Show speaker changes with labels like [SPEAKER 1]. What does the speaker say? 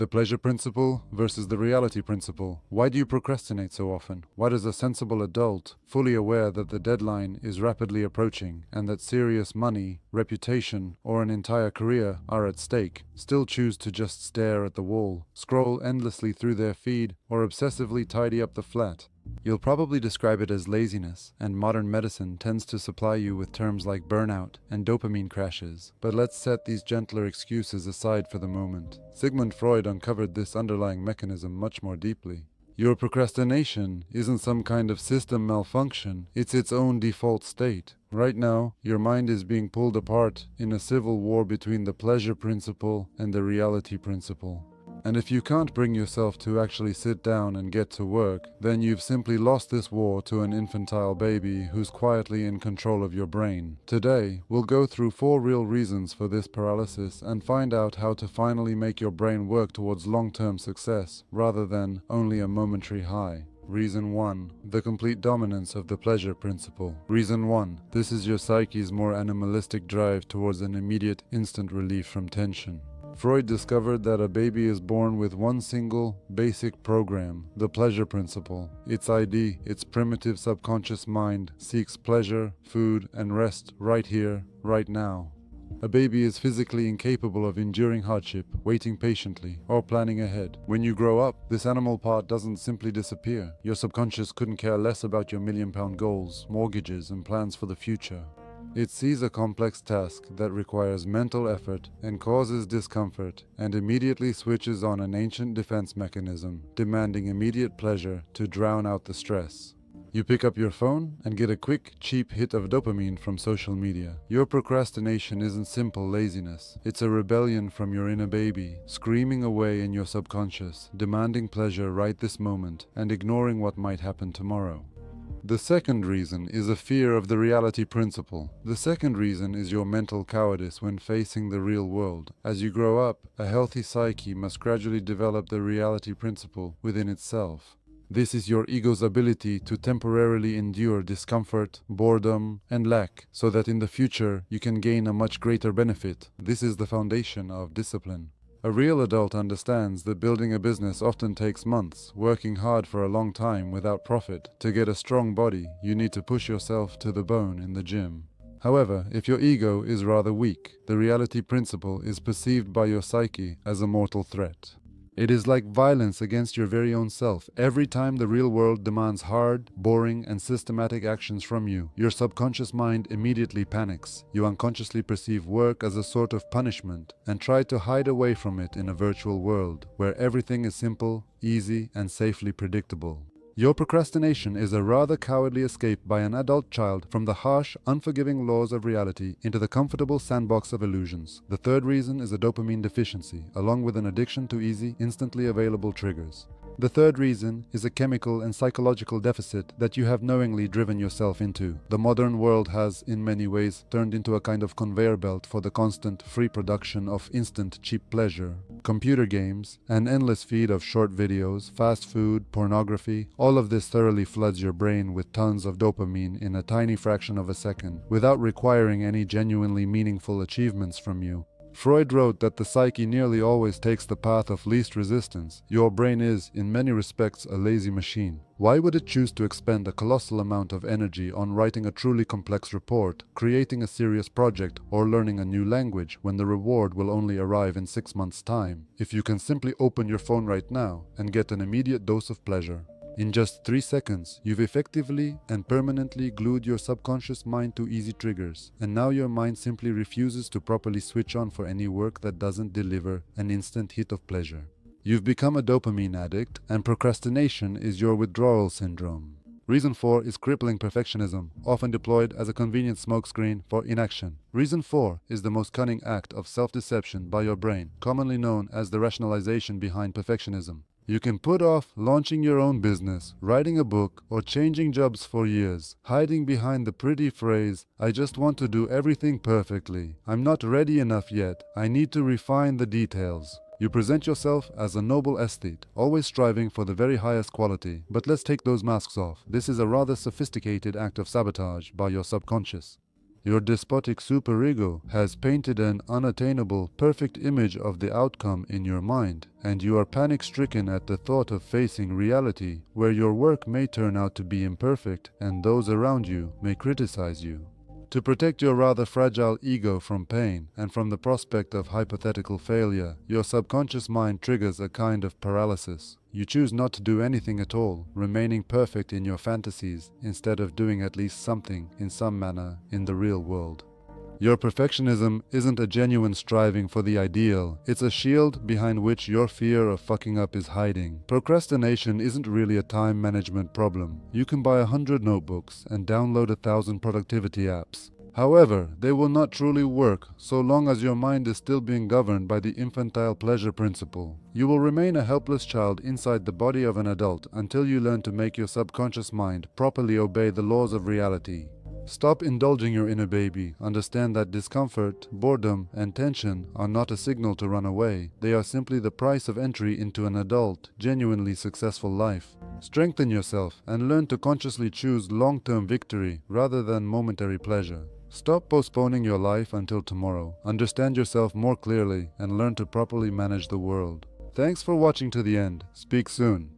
[SPEAKER 1] The pleasure principle versus the reality principle. Why do you procrastinate so often? Why does a sensible adult, fully aware that the deadline is rapidly approaching and that serious money, reputation, or an entire career are at stake, still choose to just stare at the wall, scroll endlessly through their feed, or obsessively tidy up the flat? You'll probably describe it as laziness, and modern medicine tends to supply you with terms like burnout and dopamine crashes. But let's set these gentler excuses aside for the moment. Sigmund Freud uncovered this underlying mechanism much more deeply. Your procrastination isn't some kind of system malfunction, it's its own default state. Right now, your mind is being pulled apart in a civil war between the pleasure principle and the reality principle. And if you can't bring yourself to actually sit down and get to work, then you've simply lost this war to an infantile baby who's quietly in control of your brain. Today, we'll go through 4 real reasons for this paralysis and find out how to finally make your brain work towards long-term success rather than only a momentary high. Reason 1. The complete dominance of the pleasure principle. Reason 1. This is your psyche's more animalistic drive towards an immediate, instant relief from tension. Freud discovered that a baby is born with one single, basic program, the pleasure principle. Its ID, its primitive subconscious mind, seeks pleasure, food, and rest right here, right now. A baby is physically incapable of enduring hardship, waiting patiently, or planning ahead. When you grow up, this animal part doesn't simply disappear. Your subconscious couldn't care less about your million-pound goals, mortgages, and plans for the future. It sees a complex task that requires mental effort and causes discomfort, and immediately switches on an ancient defense mechanism, demanding immediate pleasure to drown out the stress. You pick up your phone and get a quick, cheap hit of dopamine from social media. Your procrastination isn't simple laziness. It's a rebellion from your inner baby, screaming away in your subconscious, demanding pleasure right this moment and ignoring what might happen tomorrow. The second reason is a fear of the reality principle. The second reason is your mental cowardice when facing the real world. As you grow up, a healthy psyche must gradually develop the reality principle within itself. This is your ego's ability to temporarily endure discomfort, boredom, and lack, so that in the future you can gain a much greater benefit. This is the foundation of discipline. A real adult understands that building a business often takes months, working hard for a long time without profit. To get a strong body, you need to push yourself to the bone in the gym. However, if your ego is rather weak, the reality principle is perceived by your psyche as a mortal threat. It is like violence against your very own self. Every time the real world demands hard, boring, and systematic actions from you, your subconscious mind immediately panics. You unconsciously perceive work as a sort of punishment and try to hide away from it in a virtual world where everything is simple, easy, and safely predictable. Your procrastination is a rather cowardly escape by an adult child from the harsh, unforgiving laws of reality into the comfortable sandbox of illusions. The third reason is a dopamine deficiency, along with an addiction to easy, instantly available triggers. The third reason is a chemical and psychological deficit that you have knowingly driven yourself into. The modern world has, in many ways, turned into a kind of conveyor belt for the constant, free production of instant, cheap pleasure. Computer games, an endless feed of short videos, fast food, pornography, all of this thoroughly floods your brain with tons of dopamine in a tiny fraction of a second, without requiring any genuinely meaningful achievements from you. Freud wrote that the psyche nearly always takes the path of least resistance. Your brain is, in many respects, a lazy machine. Why would it choose to expend a colossal amount of energy on writing a truly complex report, creating a serious project, or learning a new language when the reward will only arrive in 6 months' time, if you can simply open your phone right now and get an immediate dose of pleasure? In just 3 seconds, you've effectively and permanently glued your subconscious mind to easy triggers, and now your mind simply refuses to properly switch on for any work that doesn't deliver an instant hit of pleasure. You've become a dopamine addict, and procrastination is your withdrawal syndrome. Reason 4 is crippling perfectionism, often deployed as a convenient smokescreen for inaction. Reason 4 is the most cunning act of self-deception by your brain, commonly known as the rationalization behind perfectionism. You can put off launching your own business, writing a book, or changing jobs for years, hiding behind the pretty phrase, "I just want to do everything perfectly. I'm not ready enough yet. I need to refine the details." You present yourself as a noble aesthete, always striving for the very highest quality. But let's take those masks off. This is a rather sophisticated act of sabotage by your subconscious. Your despotic superego has painted an unattainable, perfect image of the outcome in your mind, and you are panic-stricken at the thought of facing reality, where your work may turn out to be imperfect and those around you may criticize you. To protect your rather fragile ego from pain and from the prospect of hypothetical failure, your subconscious mind triggers a kind of paralysis. You choose not to do anything at all, remaining perfect in your fantasies instead of doing at least something in some manner in the real world. Your perfectionism isn't a genuine striving for the ideal, it's a shield behind which your fear of fucking up is hiding. Procrastination isn't really a time management problem. You can buy 100 notebooks and download 1,000 productivity apps. However, they will not truly work so long as your mind is still being governed by the infantile pleasure principle. You will remain a helpless child inside the body of an adult until you learn to make your subconscious mind properly obey the laws of reality. Stop indulging your inner baby. Understand that discomfort, boredom, and tension are not a signal to run away. They are simply the price of entry into an adult, genuinely successful life. Strengthen yourself and learn to consciously choose long-term victory rather than momentary pleasure. Stop postponing your life until tomorrow. Understand yourself more clearly and learn to properly manage the world. Thanks for watching to the end. Speak soon.